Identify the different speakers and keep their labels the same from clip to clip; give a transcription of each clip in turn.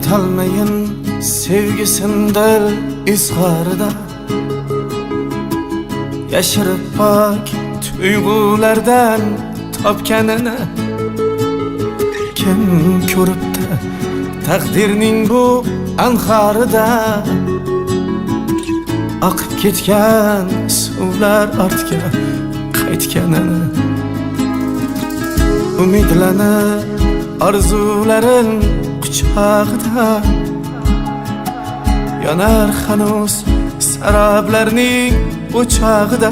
Speaker 1: aytolmayin sevgisindir izharida, yashirib pok tuyg'ulardan topganini kim ko'ribdi taqdirning bu anharida, oqib ketgan suvlar ortga qaytganini, umidlanib orzularin quchog'ida yonar hanuz saroblarning o'chog'ida.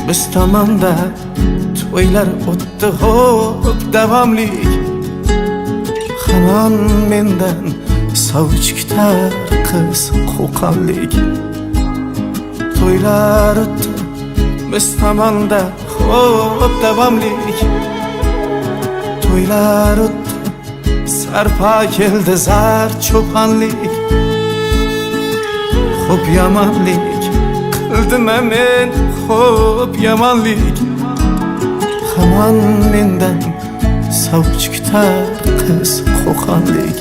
Speaker 1: Biz tomonda to'ylar o'tdi xo'p davomlik, hamon mendan sovchi kutar qiz qo'qonlik. To'ylar o'tdi biz tomonda xo'p davomlik, to'ylar o'tdi sarpo keldi zar cho'ponlik. Xo'p yomonlik qildim men, xo'p yomonlik, hamon mendan sovchi kutar qiz qo'qonlik.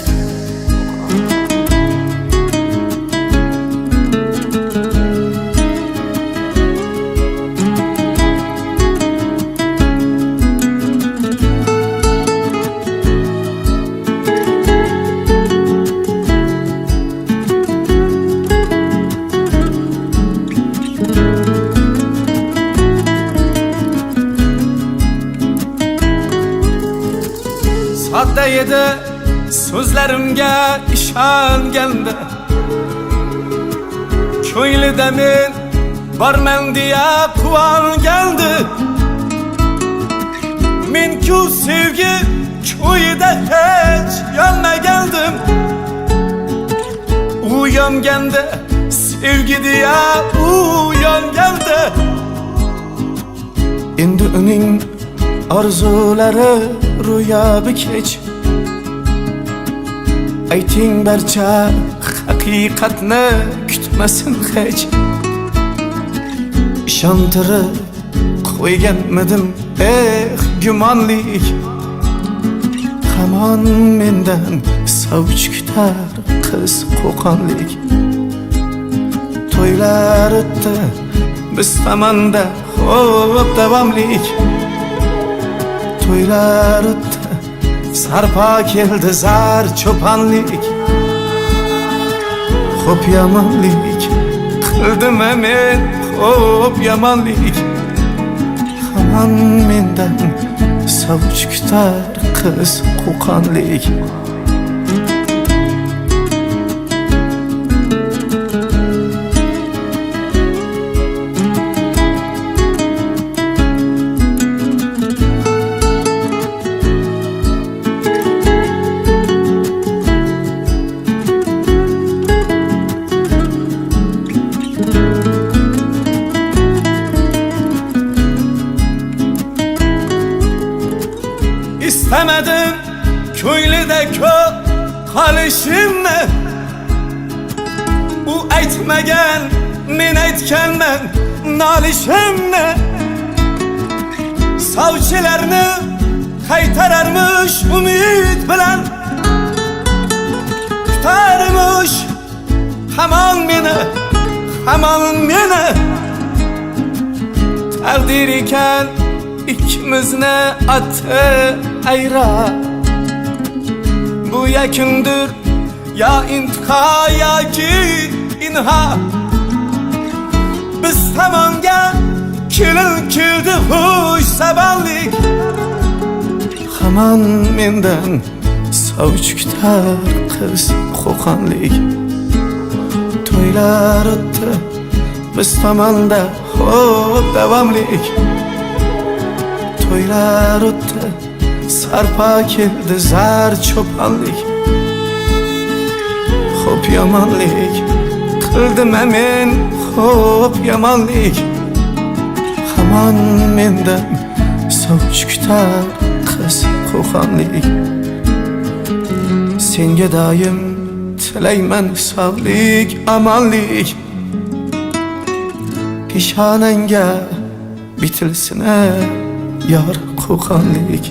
Speaker 1: Sodda edi so'zlarimga ishonganda, ko'nglida men borman deya quvongandi. Men-ku sevgi ko'yida hech yonmagandim, u yonganda sevgi deya u yongandi. Endi uning orzulari ro'yobi kech, ayting barcha haqiqatni kutmasin hech. Ishontirib qo'yganmidim gumonlik, hamon mendan sovchi kutar qiz qo'qonlik. To'ylar o'tdi biz tomonda xo'p davomlik, to'ylar o'tdi sarpo keldi zar cho'ponlik. Xo'p yomonlik qildim men, xo'p yomonlik, hamon mendan sovchi kutar qiz qo'qonlik. İstemedim ko'nglida ko'p qolishimni, u aytmagan men aytganman nolishimni. Sovchilarni qaytararmish umid bilan, kutarmish hamon meni, hamon meni. Taqdir ekan ikkimizni oti ayra, bu yakundir ya intiho yoki inha. Biz tomonga kelin keldi xush sabonlik, hamon mendan sovchi kutar qiz qo'qonlik. To'ylar o'tdi biz tomonda xo'p davomlik, to'ylar o'tdi sarpo keldi zar cho'ponlik. Xo'p yomonlik qildim men, xo'p yomonlik, hamon mendan sovchi kutar qiz qo'qonlik. Senga doim tilayman sog'lik omonlik, peshonangga bitilsin yor qo'qonlik.